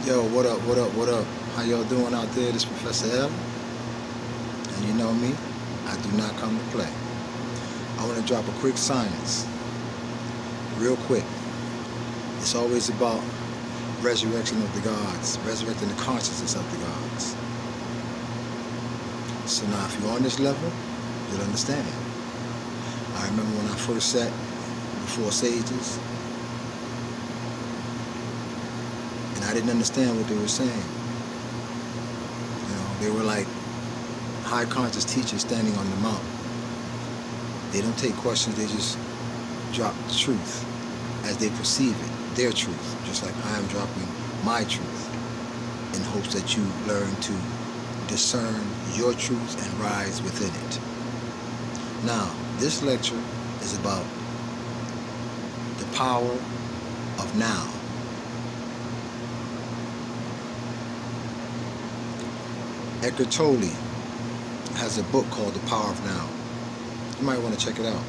Yo, what up, what up, what up? How y'all doing out there? This is Professorel. And you know me, I do not come to play. I want to drop a quick science, real quick. It's always about resurrection of the gods, resurrecting the consciousness of the gods. So now if you're on this level, you'll understand. I remember when I first sat before sages, I didn't understand what they were saying. You know, they were like high conscious teachers standing on the mountain. They don't take questions, they just drop the truth as they perceive it, their truth, just like I am dropping my truth in hopes that you learn to discern your truth and rise within it. Now, this lecture is about the power of now. Eckhart Tolle has a book called The Power of Now. You might want to check it out.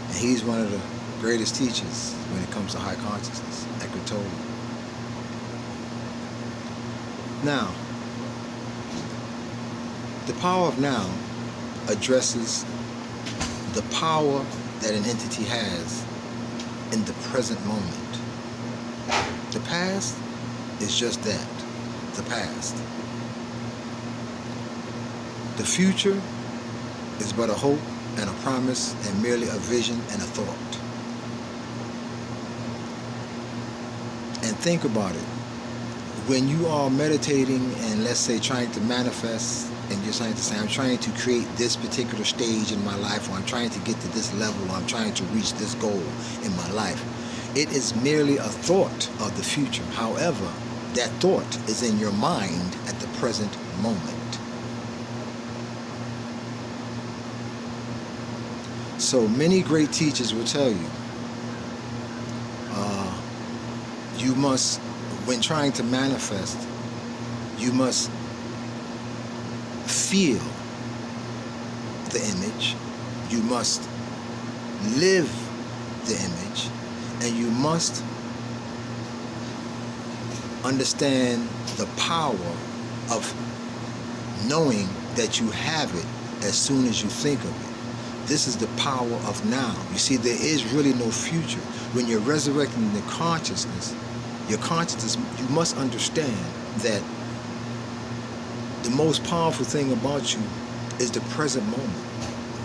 And he's one of the greatest teachers when it comes to high consciousness, Eckhart Tolle. Now, the power of now addresses the power that an entity has in the present moment. The past is just that. The past. The future is but a hope and a promise and merely a vision and a thought. And think about it. When you are meditating and let's say trying to manifest and you're trying to say, I'm trying to create this particular stage in my life, or I'm trying to get to this level, or I'm trying to reach this goal in my life, it is merely a thought of the future. However, that thought is in your mind at the present moment. So many great teachers will tell you, you must, when trying to manifest, you must feel the image, you must live the image, and you must understand the power of knowing that you have it as soon as you think of it. This is the power of now. You see, there is really no future. When you're resurrecting the consciousness, your consciousness, you must understand that the most powerful thing about you is the present moment,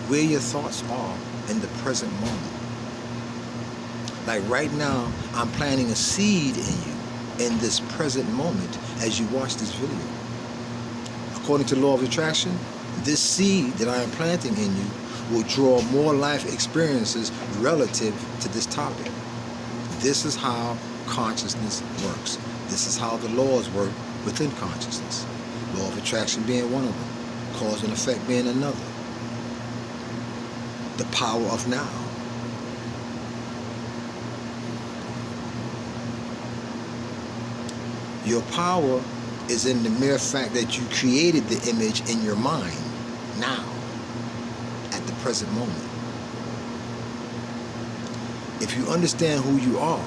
where your thoughts are in the present moment. Like right now, I'm planting a seed in you in this present moment as you watch this video. According to the law of attraction, this seed that I am planting in you will draw more life experiences relative to this topic. This is how consciousness works. This is how the laws work within consciousness. Law of attraction being one of them, cause and effect being another. The power of now. Your power is in the mere fact that you created the image in your mind now, at the present moment. If you understand who you are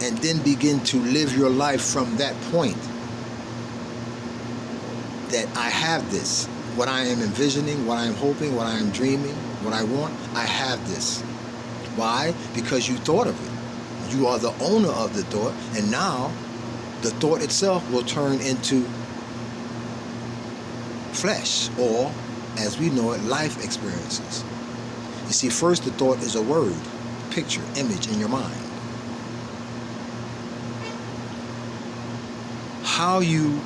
and then begin to live your life from that point, that I have this, what I am envisioning, what I am hoping, what I am dreaming, what I want, I have this. Why? Because you thought of it. You are the owner of the thought, and now the thought itself will turn into flesh, or, as we know it, life experiences. You see, first the thought is a word, picture, image in your mind. How you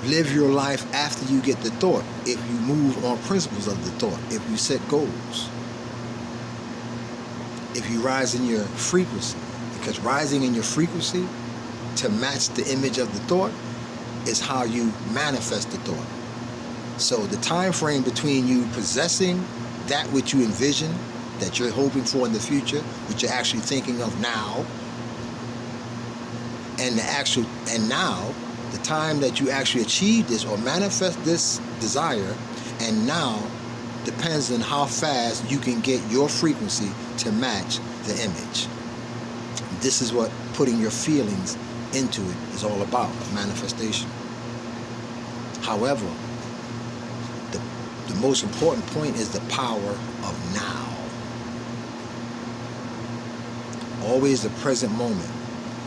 live your life after you get the thought, if you move on principles of the thought, if you set goals, if you rise in your frequency, because rising in your frequency to match the image of the thought is how you manifest the thought. So the time frame between you possessing that which you envision, that you're hoping for in the future, which you're actually thinking of now, and now, the time that you actually achieve this or manifest this desire, and now depends on how fast you can get your frequency to match the image. This is what putting your feelings into it is all about, manifestation. However, the most important point is the power of now. Always the present moment.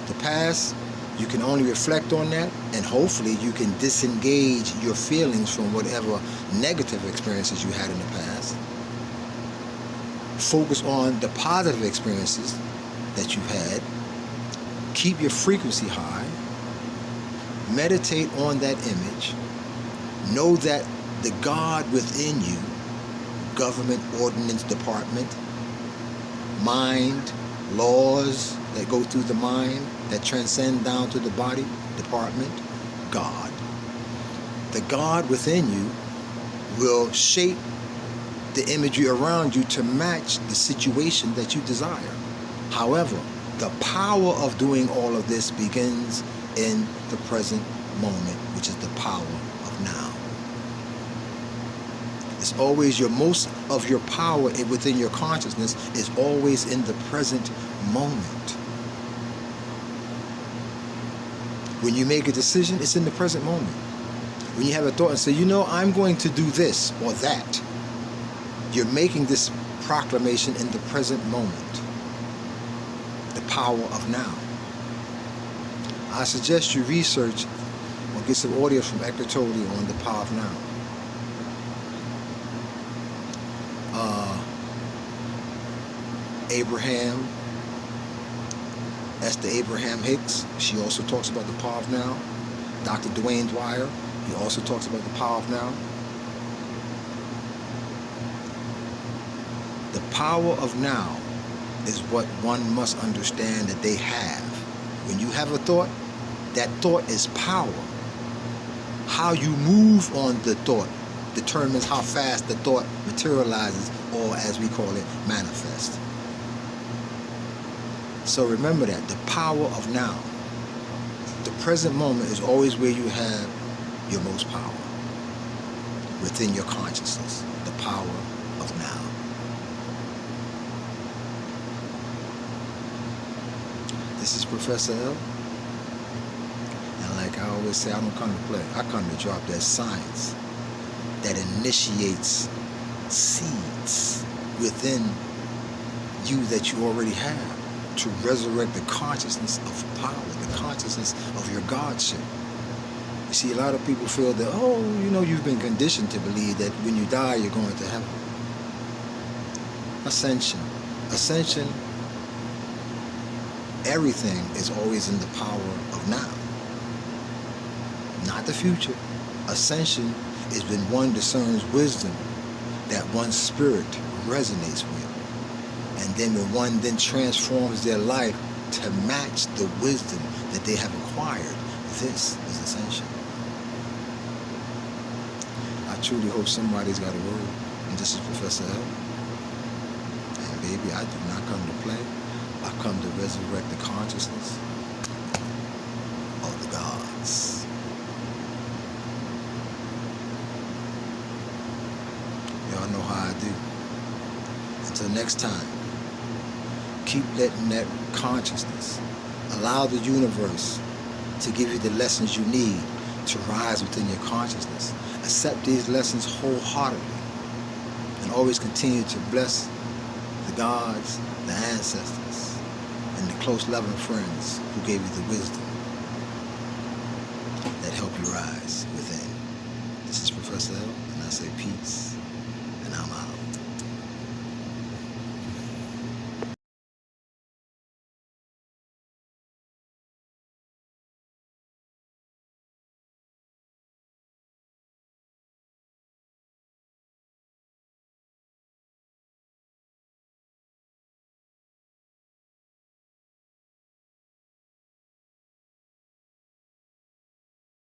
The past, you can only reflect on that, and hopefully you can disengage your feelings from whatever negative experiences you had in the past. Focus on the positive experiences that you've had. Keep your frequency high. Meditate on that image. Know that the God within you, government, ordinance, department, mind, laws that go through the mind, that transcend down to the body, department, God. The God within you will shape the imagery around you to match the situation that you desire. However, the power of doing all of this begins in the present moment, which is the power of now. It's always most of your power within your consciousness is always in the present moment. When you make a decision, it's in the present moment. When you have a thought and say, you know, I'm going to do this or that, you're making this proclamation in the present moment. The power of now. I suggest you research or get some audio from Eckhart Tolle on the power of now. Esther Abraham Hicks, she also talks about the power of now. Dr. Dwayne Dwyer, he also talks about the power of now. The power of now is what one must understand that they have. When you have a thought, that thought is power. How you move on the thought determines how fast the thought materializes, or as we call it, manifests. So remember that, the power of now. The present moment is always where you have your most power. Within your consciousness, the power of now. This is Professorel. And like I always say, I don't come to play. I come to drop that science that initiates seeds within you that you already have, to resurrect the consciousness of power, the consciousness of your Godship. You see, a lot of people feel that, oh, you know, you've been conditioned to believe that when you die, you're going to heaven. Ascension. Ascension, everything is always in the power of now. Not the future. Ascension is when one discerns wisdom that one's spirit resonates with. And then when one then transforms their life to match the wisdom that they have acquired, this is ascension. I truly hope somebody's got a word. And this is Professorel. And baby, I do not come to play. I come to resurrect the consciousness of the gods. Y'all know how I do. Until next time, keep letting that consciousness allow the universe to give you the lessons you need to rise within your consciousness. Accept these lessons wholeheartedly and always continue to bless the gods, the ancestors, and the close loving friends who gave you the wisdom that help you rise within. This is Professorel, and I say peace, and I'm out.